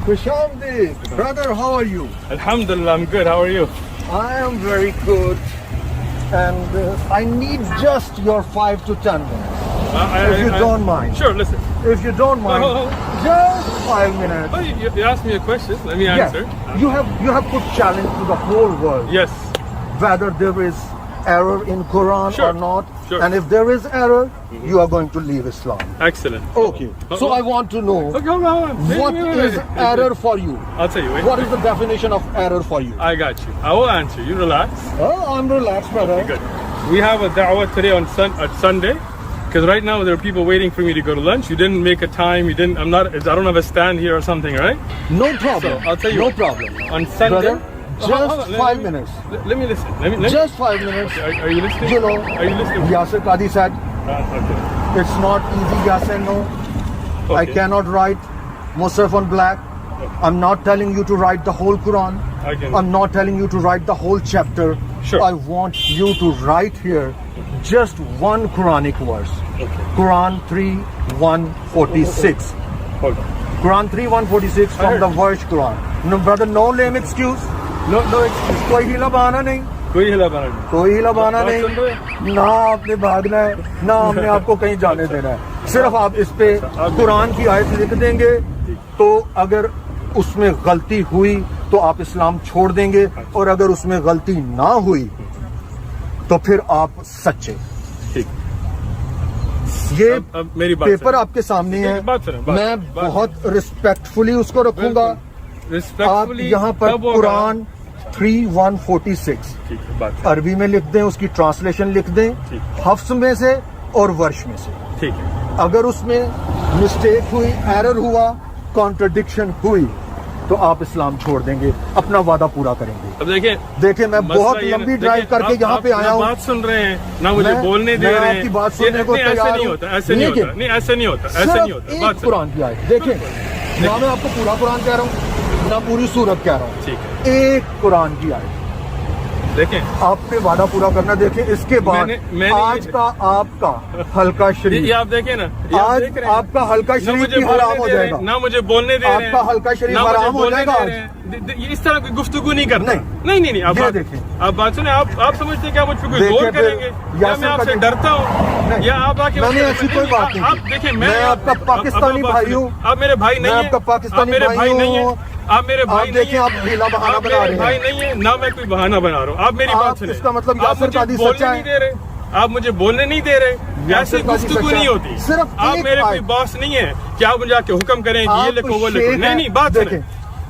Kushamdeep, brother, how are you? Alhamdulillah, I'm good. How are you? I am very good, and I need just your 5 to 10 minutes. If you don't mind. Sure, listen. If you don't mind, just 5 minutes. Oh, you asked me a question. Let me Yes, answer. you have put challenge to the whole world. Yes. Whether there is error in Quran Sure. or not, Sure. and if there is error, you are going to leave Islam. Excellent. Okay. So I want to know Okay, hold on. what is error for you. I'll tell you. Wait. What is the definition of error for you? I got you. I will answer. You relax. Oh, I'm relaxed, brother. Good. We have a da'wah today on Sunday. Because right now there are people waiting for me to go to lunch. You didn't make a time. You didn't. I don't have a stand here or something, right? No problem. So, I'll tell you No what. problem. On Sunday. Brother, Hold on, just let 5 me- minutes. Let me listen. Let me. Just 5 minutes. Are you listening? You know, Are you listening? Yasir Qadhi said, Okay. it's not easy, yes and no. I Okay. cannot write Musaf on black. I'm not telling you to write the whole Quran. I can- I'm not telling you to write the whole chapter. Sure. I want you to write here just one Quranic verse. Okay. Quran 3:146. Hold on. Quran 3:146 from heard the you. verse Quran. No, brother, no lame excuse. No excuse. کوئی ہیلا بہانا نہیں. کوئی ہلا بنا نہیں. کوئی ہیلا بہانا بات سن رہے نہیں. نہ آپ نے بھاگنا ہے, نہ ہم نے آپ کو کہیں جانے دینا ہے. صرف آپ اس پہ قرآن کی آیت لکھ دیں گے, تو اگر اس میں غلطی ہوئی تو آپ اسلام چھوڑ دیں گے, اور اگر اس میں غلطی نہ ہوئی تو پھر آپ سچے. ٹھیک. یہ اب میری بات پیپر سنیں. آپ کے سامنے ہے. بات سنیں, بات میں سنیں, بات بہت ریسپیکٹفلی اس کو رکھوں گا. آپ Respectfully یہاں پر کب ہوگا؟ قرآن 3:146 ٹھیک ہے, بات سنیں. عربی میں لکھ دیں, اس کی ٹرانسلیشن لکھ دیں, ٹھیک. حفظ میں سے اور ورش میں سے. ٹھیک ہے. اگر اس میں مسٹیک ہوئی, ایرر ہوا, کانٹرڈکشن ہوئی, تو آپ اسلام چھوڑ دیں گے, اپنا وعدہ پورا کریں گے. اب دیکھیں, دیکھیں میں بہت لمبی ڈرائیو کر کے یہاں پہ آیا ہوں. بات سن رہے ہیں نہ, مجھے بولنے دے میں رہے آپ ہیں. کی بات سننے کو ایسے تیار نہیں ہوں. ہوتا, ایسے نہیں ہوتا, نہیں ایسے نہیں ہوتا, ایسے نہیں ہوتا. صرف بات ایک سنیں. قرآن کی آیت دیکھیں, نہ میں آپ کو پورا قرآن کہہ رہا ہوں, نہ پوری سورت کہہ رہا ہوں. ٹھیک ہے. ایک قرآن کی آیت. دیکھیں, آپ پہ وعدہ پورا کرنا. دیکھیں اس کے بعد میں نے آج کا آپ کا حلقہ شریف, یہ آپ دیکھیں نا, یہ آپ آج دیکھ رہے ہیں. آپ کا حلقہ نہ شریف مجھے بھی حرام بولنے ہو دے جائے رہے گا. ہیں, نہ مجھے بولنے دے رہے ہیں. آپ کا حلقہ شریف نہ مجھے حرام ہو بولنے جائے گا دے آج. رہے ہیں. اس طرح کوئی گفتگو نہیں کرنا. نہیں. نہیں. آپ یہ بات دیکھیں. آپ بات سنیں. آپ سمجھتے ہیں کہ آپ مجھ پہ کوئی دیکھیں زور پھر کریں گے, یا یاسر میں آپ کا سے جو- ڈرتا ہوں, نہیں. یا آپ آ کے میں نے ایسی کوئی بات نہیں آپ کی. دیکھیں, میں آپ کا پاکستانی بھائی ہوں. آپ میرے بھائی نہیں میں ہیں. آپ کا پاکستانی آپ میرے بھائی نہیں ہیں. ہوں. آپ میرے بھائی آپ نہیں دیکھیں, ہیں. آپ ڈھیلا بہانہ آپ بنا میرے رہے بھائی ہیں. نہیں ہیں, نہ میں کوئی بہانہ بنا رہا ہوں. آپ میری بات آپ سنیں. اس کا مطلب آپ یاسر مجھے قادری بولنے سچا نہیں ہے. دے رہے. آپ مجھے بولنے نہیں دے رہے. یاسر ایسے قادری گفتگو سچا نہیں ہے. ہوتی. صرف آپ ایک میرے کوئی آیت. باس نہیں ہے کہ آپ مجھے آ کے حکم کریں کہ یہ آپ لکھو وہ شیخ لکھو. ہیں. نہیں, بات سنیں. دیکھیں,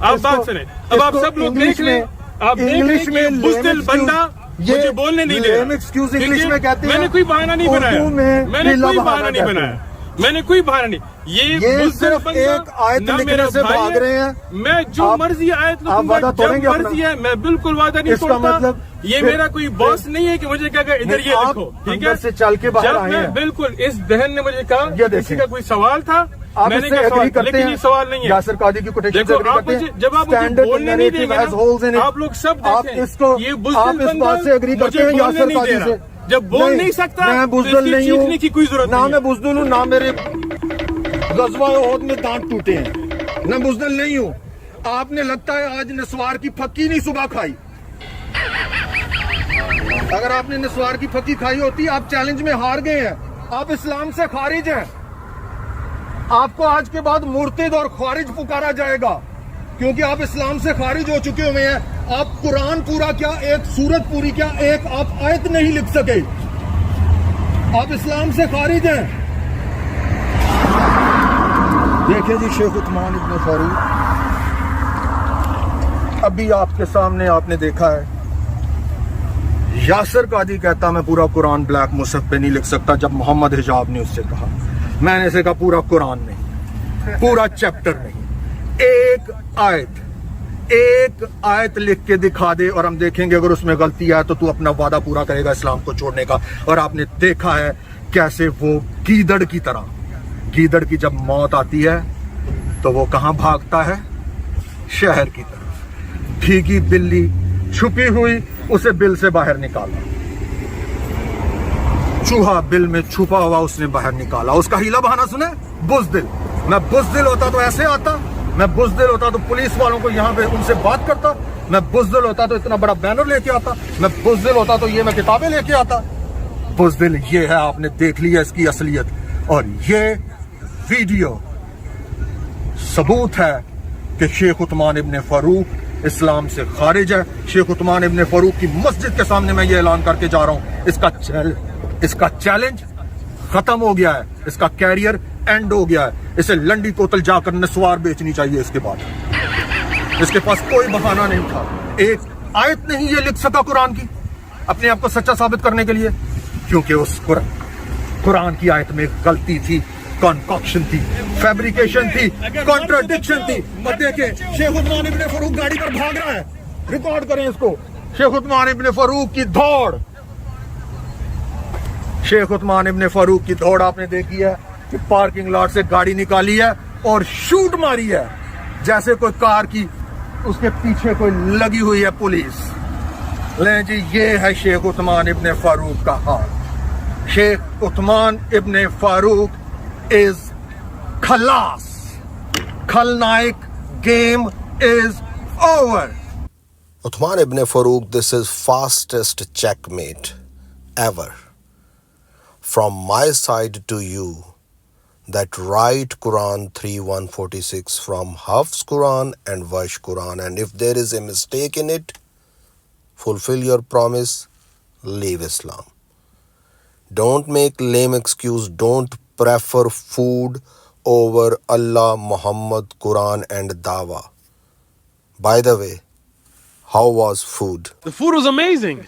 آپ اس بات کو- سنیں. اس اب آپ کو سب لوگ انگلش دیکھ لیں. میں- آپ دیکھ لیں انگلش کہ میں یہ بزدل lame بندہ یہ مجھے بولنے نہیں دے lame رہا. excuse انگلش کیونکہ میں کہتے ہیں. میں نے کوئی بہانہ نہیں بنایا. اردو میں میں نے ڈھیلا کوئی بہانہ بہانہ نہیں کہتے بنایا. ہیں. میں نے کوئی بہانہ نہیں. یہ بزدل صرف بندہ ایک آیت نہ لکھنے میرا سے بھائی بھاگ ہے. رہے ہیں. میں جو آپ- مرضی آیت آپ لکھوں گا, وعدہ توڑیں جب گے اپنا؟ مرضی ہے. میں بالکل وعدہ نہیں اس کا توڑتا. مطلب یہ پھر- میرا کوئی باس نہیں ہے کہ مجھے کہا کہ ادھر یہ آپ لکھو. ٹھیک اندر ہے, سے چل کے باہر جب آئے میں ہیں. بالکل اس ذہن نے مجھے کہا یہ کسی دیکھیں. کا کوئی سوال تھا, آپ میں اس نے سے کہا ایگری سوال, کرتے لیکن ہیں. یہ سوال نہیں ہے. یاسر قادری کی کوٹیشن سے دیکھو, ایگری آپ کرتے مجھے ہیں. جب آپ مجھے Standard بولنے نہیں دیں گے narrative has holes in نا, it. آپ لوگ سب آپ دیکھیں اس کو- یہ آپ بزدل اس بات سے بندہ ایگری کرتے مجھے ہیں بولنے یاسر نہیں دے قادری رہا. سے. جب بول نہیں سکتا میں تو اس بزدل کی نہیں چیخنے ہوں. کی کوئی ضرورت نہ نہیں میں ہے. بزدل ہوں, نہ میرے غزوہ احد میں دانت ٹوٹے ہیں. میں بزدل نہیں ہوں. آپ نے لگتا ہے آج نسوار کی پھکی نہیں صبح کھائی. اگر آپ نے نسوار کی پھکی کھائی ہوتی, آپ چیلنج میں ہار گئے ہیں. آپ اسلام سے خارج ہیں. آپ کو آج کے بعد مرتد اور خارج پکارا جائے گا, کیونکہ آپ اسلام سے خارج ہو چکے ہوئے ہیں. آپ قرآن پورا کیا, ایک سورت پوری کیا, ایک آپ آیت نہیں لکھ سکے. آپ اسلام سے خارج ہیں. دیکھیں جی, شیخ عثمان ابن فاروق, ابھی آپ کے سامنے آپ نے دیکھا ہے, یاسر قادری کہتا میں پورا قرآن بلیک مصحف پہ نہیں لکھ سکتا. جب محمد حجاب نے اس سے کہا, میں نے اسے کہا پورا قرآن نہیں, پورا چیپٹر نہیں, ایک آیت لکھ کے دکھا دے اور ہم دیکھیں گے. اگر اس میں غلطی ہے تو اپنا وعدہ پورا کرے گا اسلام کو چھوڑنے کا. اور آپ نے دیکھا ہے کیسے وہ گیدڑ کی طرح, گیدڑ کی جب موت آتی ہے تو وہ کہاں بھاگتا ہے, شہر کی طرف. بھیگی بلی چھپی ہوئی, اسے بل سے باہر نکالا. چوہا بل میں چھپا ہوا اس نے باہر نکالا. اس کا ہیلا بہانا سنے, بزدل. میں بزدل ہوتا تو ایسے آتا, میں بزدل ہوتا تو پولیس والوں کو یہاں پہ ان سے بات کرتا, میں بزدل ہوتا تو اتنا بڑا بینر لے کے آتا, میں بزدل ہوتا تو یہ میں کتابیں لے کے آتا. بزدل یہ ہے, آپ نے دیکھ لیا اس کی اصلیت. اور یہ ویڈیو ثبوت ہے کہ شیخ عثمان ابن فاروق اسلام سے خارج ہے. شیخ عثمان ابن فاروق کی مسجد کے سامنے میں یہ اعلان کر کے جا رہا ہوں, اس کا چیلنج ختم ہو گیا ہے, اس کا کیریئر اینڈ ہو گیا ہے. اسے لنڈی کوتل جا کر نسوار بیچنی چاہیے. اس کے بعد اس کے پاس کوئی بہانہ نہیں تھا. ایک آیت نہیں یہ لکھ سکا قرآن کی اپنے آپ کو سچا ثابت کرنے کے لیے, کیونکہ اس قرآن کی آیت میں غلطی تھی, کنکاکشن تھی, فیبریکیشن تھی, کانٹراڈکشن تھی. اور دیکھیں شیخ عثمان ابن فاروق گاڑی پر بھاگ رہا ہے, ریکارڈ کریں اس کو. شیخ عثمان ابن فاروق کی دوڑ, شیخ عثمان ابن فاروق کی دوڑ آپ نے دیکھی ہے کہ پارکنگ لاٹ سے گاڑی نکالی ہے اور شوٹ ماری ہے جیسے کوئی کار کی اس کے پیچھے کوئی لگی ہوئی ہے پولیس. لیں جی, یہ ہے شیخ عثمان ابن فاروق کا حال. شیخ عثمان ابن فاروق از خلاص. خلنائک game is over. Uthman ibn Farooq, this is fastest checkmate ever. From my side to you, that write Quran 3:146 from Hafs Quran and Warsh Quran, and if there is a mistake in it, fulfill your promise, leave Islam. Don't make lame excuse, don't prefer food over Allah, Muhammad, Quran and Dawah. By the way, how was food? The food was amazing.